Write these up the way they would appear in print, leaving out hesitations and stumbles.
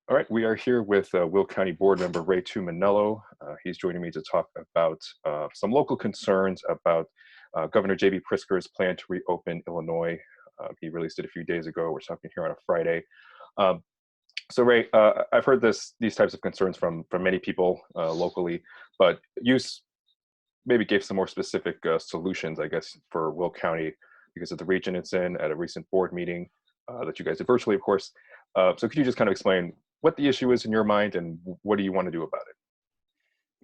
All right, we are here with Will County Board Member Ray Tuminello. He's joining me to talk about some local concerns about Governor J.B. Pritzker's plan to reopen Illinois. He released it a few days ago. We're talking here on a Friday. Um, so Ray, I've heard these types of concerns from many people locally, but maybe gave some more specific solutions, I guess, for Will County because of the region it's in at a recent board meeting that you guys did virtually, of course. So could you just kind of explain what the issue is in your mind and what do you want to do about it?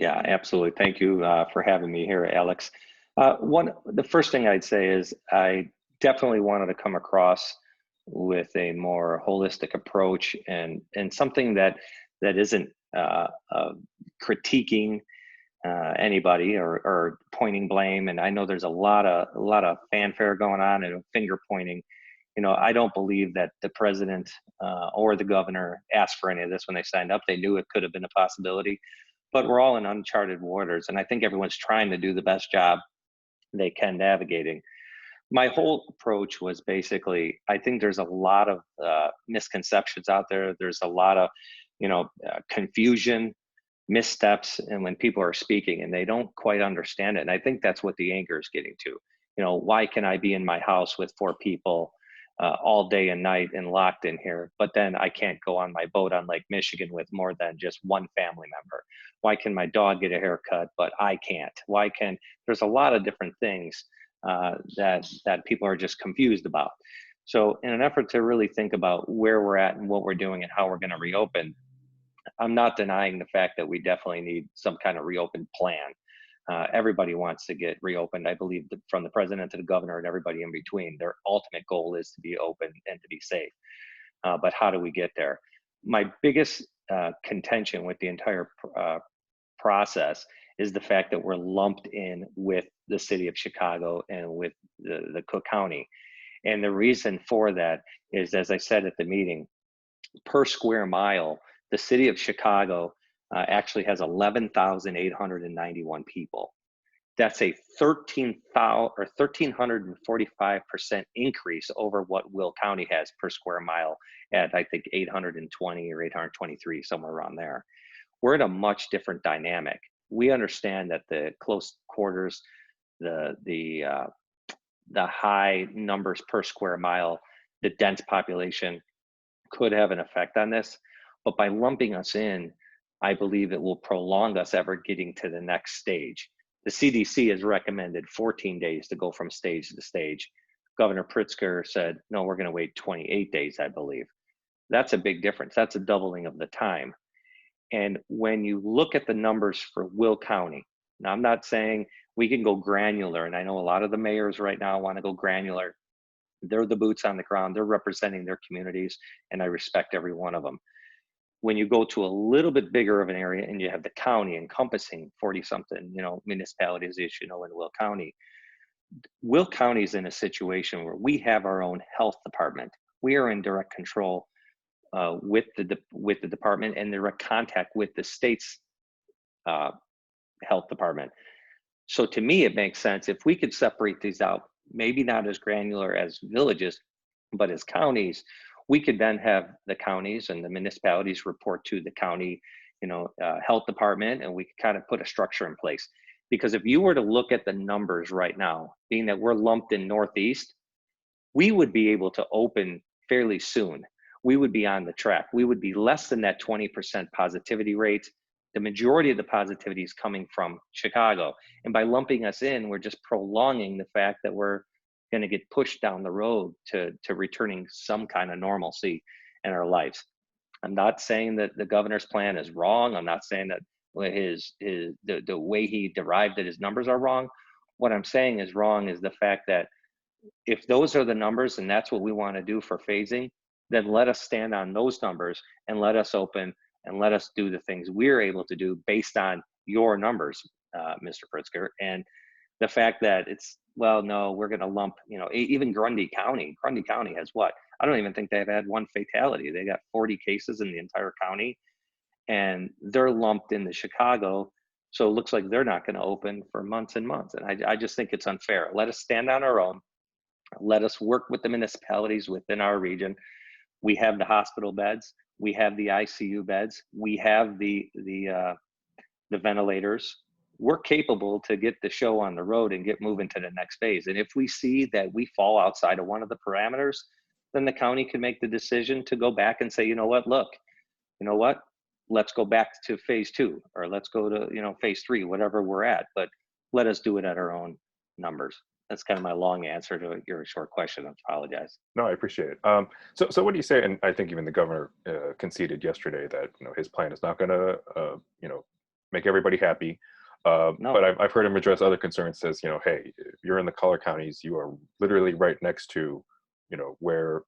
Yeah, absolutely. Thank you for having me here, Alex. The first thing I'd say is I definitely wanted to come across with a more holistic approach and something that isn't critiquing anybody or pointing blame. And I know there's a lot of fanfare going on and finger pointing. You know, I don't believe that the president or the governor asked for any of this when they signed up. They knew it could have been a possibility, but we're all in uncharted waters. And I think everyone's trying to do the best job they can navigating. My whole approach was basically, I think there's a lot of misconceptions out there. There's a lot of, confusion, missteps, and when people are speaking and they don't quite understand it. And I think that's what the anger is getting to. You know, why can I be in my house with four people all day and night and locked in here, but then I can't go on my boat on Lake Michigan with more than just one family member? Why can my dog get a haircut, but I can't? There's a lot of different things that people are just confused about. So in an effort to really think about where we're at and what we're doing and how we're going to reopen, I'm not denying the fact that we definitely need some kind of reopen plan. Everybody wants to get reopened. I believe that from the president to the governor and everybody in between, their ultimate goal is to be open and to be safe. But how do we get there? My biggest contention with the entire process is the fact that we're lumped in with the city of Chicago and with the Cook County. And the reason for that is, as I said at the meeting, per square mile, the city of Chicago actually has 11,891 people. That's a 1,345% increase over what Will County has per square mile at, I think, 820 or 823, somewhere around there. We're in a much different dynamic. We understand that the close quarters, the high numbers per square mile, the dense population could have an effect on this. But by lumping us in, I believe it will prolong us ever getting to the next stage. The CDC has recommended 14 days to go from stage to stage. Governor Pritzker said, no, we're going to wait 28 days, I believe. That's a big difference. That's a doubling of the time. And when you look at the numbers for Will County, now I'm not saying we can go granular, and I know a lot of the mayors right now want to go granular. They're the boots on the ground. They're representing their communities, and I respect every one of them. When you go to a little bit bigger of an area and you have the county encompassing 40 something, municipalities, as you know, in Will County is in a situation where we have our own health department. We are in direct control with the department and direct contact with the state's health department. So to me, it makes sense if we could separate these out, maybe not as granular as villages, but as counties. We could then have the counties and the municipalities report to the county, health department, and we could kind of put a structure in place. Because if you were to look at the numbers right now, being that we're lumped in Northeast, we would be able to open fairly soon. We would be on the track. We would be less than that 20% positivity rate. The majority of the positivity is coming from Chicago. And by lumping us in, we're just prolonging the fact that we're going to get pushed down the road to returning some kind of normalcy in our lives. I'm not saying that the governor's plan is wrong. I'm not saying that the way he derived it, his numbers are wrong. What I'm saying is wrong is the fact that if those are the numbers and that's what we want to do for phasing, then let us stand on those numbers and let us open and let us do the things we're able to do based on your numbers, Mr. Pritzker. And the fact that no, we're going to lump, even Grundy County has what? I don't even think they've had one fatality. They got 40 cases in the entire county and they're lumped into Chicago. So it looks like they're not going to open for months and months. And I just think it's unfair. Let us stand on our own. Let us work with the municipalities within our region. We have the hospital beds. We have the ICU beds. We have the ventilators. We're capable to get the show on the road and get moving to the next phase. And if we see that we fall outside of one of the parameters, then the county can make the decision to go back and say, you know what, look, you know what, let's go back to phase 2, or let's go to, phase 3, whatever we're at, but let us do it at our own numbers. That's kind of my long answer to your short question. I apologize. No, I appreciate it. So what do you say? And I think even the governor conceded yesterday that his plan is not going to make everybody happy. No. But I've heard him address other concerns. Says hey, if you're in the collar counties, you are literally right next to where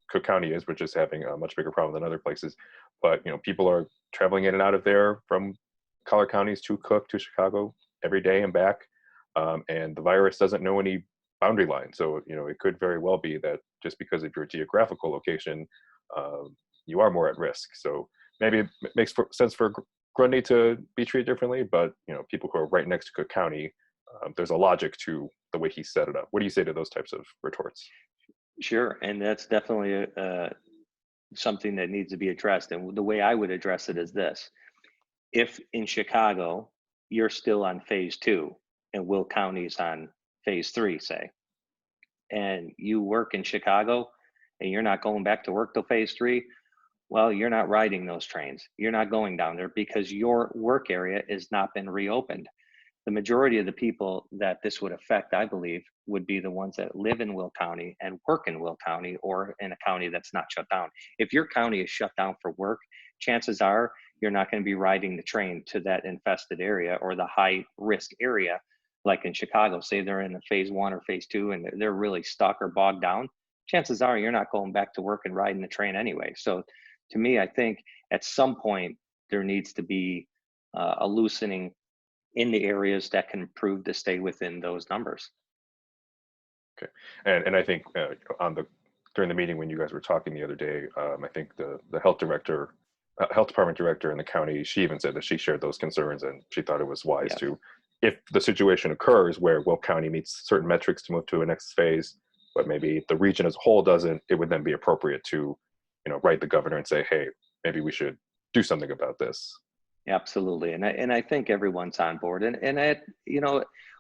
Cook County is, which is having a much bigger problem than other places. But people are traveling in and out of there from collar counties to Cook to Chicago every day and back, and the virus doesn't know any boundary line. So it could very well be that just because of your geographical location, you are more at risk. So maybe it makes sense for Grundy to be treated differently, but people who are right next to Cook County, there's a logic to the way he set it up. What do you say to those types of retorts? Sure, and that's definitely something that needs to be addressed. And the way I would address it is this: if in Chicago you're still on phase 2 and Will County's on phase 3, say, and you work in Chicago and you're not going back to work till phase 3, well, you're not riding those trains. You're not going down there because your work area has not been reopened. The majority of the people that this would affect, I believe, would be the ones that live in Will County and work in Will County, or in a county that's not shut down. If your county is shut down for work, chances are you're not going to be riding the train to that infested area or the high risk area. Like in Chicago, say they're in a phase 1 or phase 2 and they're really stuck or bogged down, chances are you're not going back to work and riding the train anyway. So to me, I think at some point there needs to be a loosening in the areas that can prove to stay within those numbers. Okay, and I think during the meeting when you guys were talking the other day, I think the health department director in the county, she even said that she shared those concerns and she thought it was wise Yes. to, if the situation occurs where Will County meets certain metrics to move to a next phase, but maybe the region as a whole doesn't, it would then be appropriate to write the governor and say, hey, maybe we should do something about this. Absolutely, and I think everyone's on board. And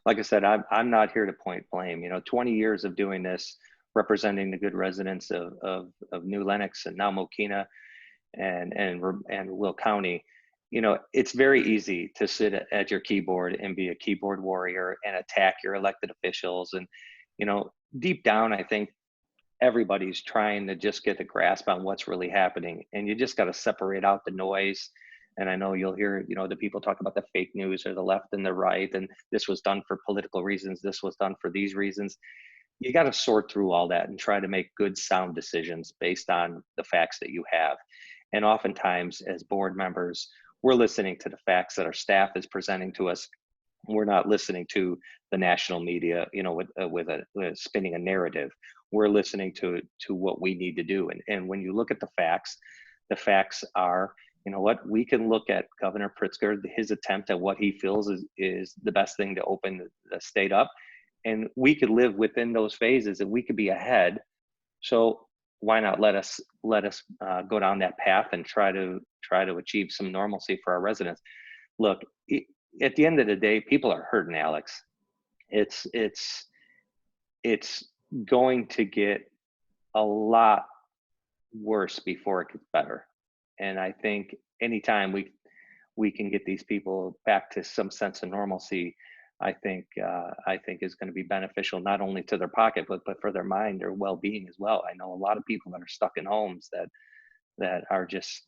like I said, I'm not here to point blame. 20 years of doing this, representing the good residents of New Lenox and now Mokina and Will County. It's very easy to sit at your keyboard and be a keyboard warrior and attack your elected officials. And deep down, I think everybody's trying to just get a grasp on what's really happening, and you just got to separate out the noise. And I know you'll hear the people talk about the fake news or the left and the right, and this was done for political reasons, this was done for these reasons. You got to sort through all that and try to make good sound decisions based on the facts that you have. And oftentimes as board members, we're listening to the facts that our staff is presenting to us. We're not listening to the national media, with spinning a narrative. We're listening to what we need to do. And when you look at the facts are, we can look at Governor Pritzker, his attempt at what he feels is the best thing to open the state up. And we could live within those phases and we could be ahead. So why not let us go down that path and try to achieve some normalcy for our residents? Look, at the end of the day, people are hurting, Alex. It's going to get a lot worse before it gets better. And I think anytime we can get these people back to some sense of normalcy, I think is going to be beneficial not only to their pocket but for their mind, their well-being as well. I know a lot of people that are stuck in homes that are just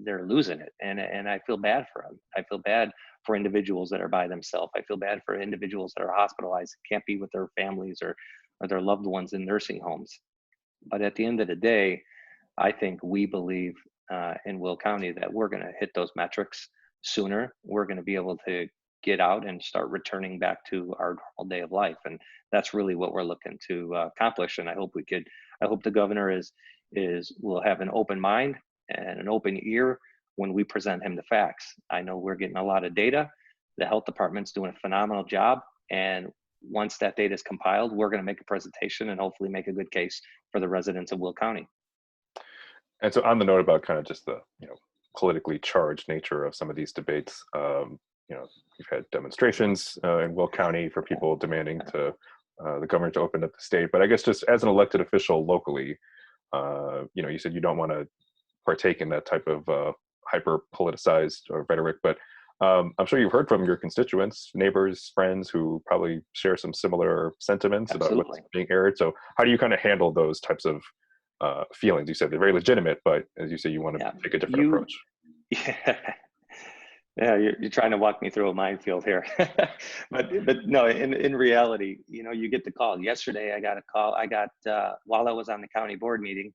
they're losing it, and I feel bad for them. I feel bad for individuals that are by themselves. I feel bad for individuals that are hospitalized, can't be with their families or their loved ones in nursing homes. But at the end of the day, I think we believe in Will County that we're going to hit those metrics sooner. We're going to be able to get out and start returning back to our normal day of life, and that's really what we're looking to accomplish. And I hope the governor will have an open mind and an open ear when we present him the facts. I know we're getting a lot of data. The health department's doing a phenomenal job, and once that data is compiled, we're going to make a presentation and hopefully make a good case for the residents of Will County. And so on the note about kind of just the, politically charged nature of some of these debates, you've had demonstrations in Will County for people demanding to the governor to open up the state. But I guess just as an elected official locally, you said you don't want to partake in that type of hyper politicized rhetoric, but I'm sure you've heard from your constituents, neighbors, friends who probably share some similar sentiments about what's Absolutely. being aired. So how do you kind of handle those types of feelings? You said they're very legitimate, but as you say, you want to Yeah. take a different You, approach. yeah, yeah, you're trying to walk me through a minefield here. But no, in reality, you get the call. Yesterday, I got a call. While I was on the county board meeting,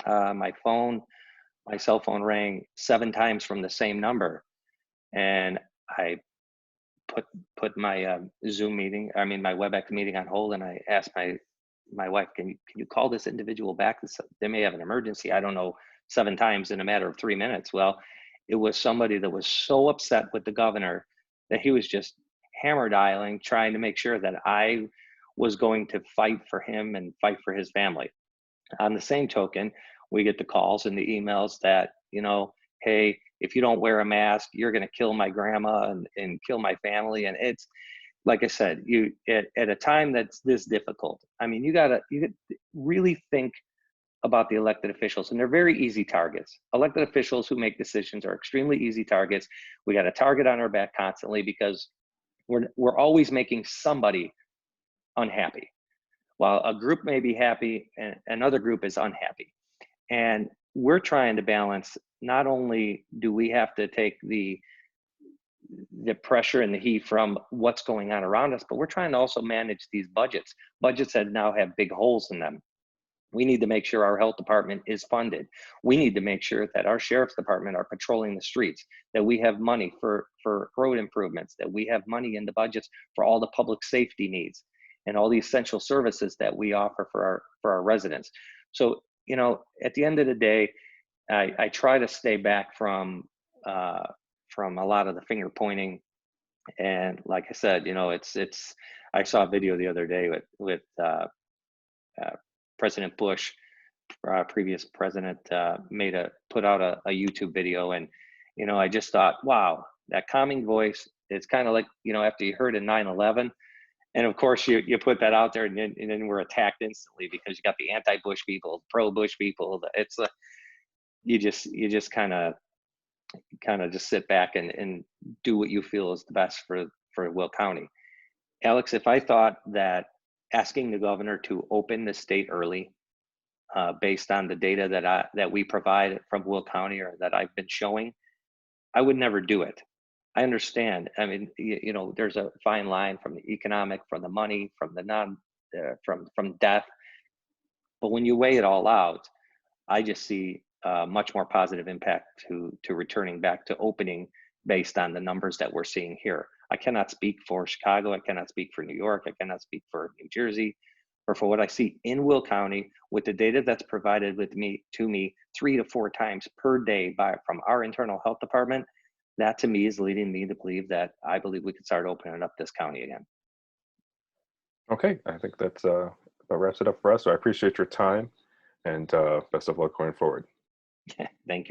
my cell phone rang 7 times from the same number. And I put my Zoom meeting, I mean my WebEx meeting on hold, and I asked my wife, can you call this individual back? They may have an emergency. I don't know, 7 times in a matter of 3 minutes. Well, it was somebody that was so upset with the governor that he was just hammer dialing, trying to make sure that I was going to fight for him and fight for his family. On the same token, we get the calls and the emails that, hey, if you don't wear a mask, you're going to kill my grandma and kill my family. And it's, like I said, you at a time that's this difficult. I mean, you gotta really think about the elected officials, and they're very easy targets. Elected officials who make decisions are extremely easy targets. We got a target on our back constantly because we're always making somebody unhappy. While a group may be happy, and another group is unhappy. And we're trying to balance, not only do we have to take the pressure and the heat from what's going on around us, but we're trying to also manage these budgets that now have big holes in them. We need to make sure our health department is funded. We need to make sure that our sheriff's department are patrolling the streets, that we have money for road improvements, that we have money in the budgets for all the public safety needs and all the essential services that we offer for our residents. So, at the end of the day, I try to stay back from a lot of the finger pointing. And like I said, it's. I saw a video the other day with uh, President Bush, previous president, put out a YouTube video, and I just thought, wow, that calming voice. It's kind of like after you heard in 9/11, and of course you put that out there, and then we're attacked instantly because you got the anti-Bush people, pro-Bush people. It's you just kind of just sit back and do what you feel is the best for Will County. Alex, if I thought that asking the governor to open the state early, based on the data that we provide from Will County or that I've been showing, I would never do it. I understand. I mean, there's a fine line from the economic, from the money, from the non, from death. But when you weigh it all out, I just see a much more positive impact to returning back to opening based on the numbers that we're seeing here. I cannot speak for Chicago. I cannot speak for New York. I cannot speak for New Jersey, or for what I see in Will County with the data that's provided to me 3 to 4 times per day from our internal health department. That to me is leading me to believe that I believe we could start opening up this county again. Okay, I think that wraps it up for us. So I appreciate your time and best of luck going forward. Thank you.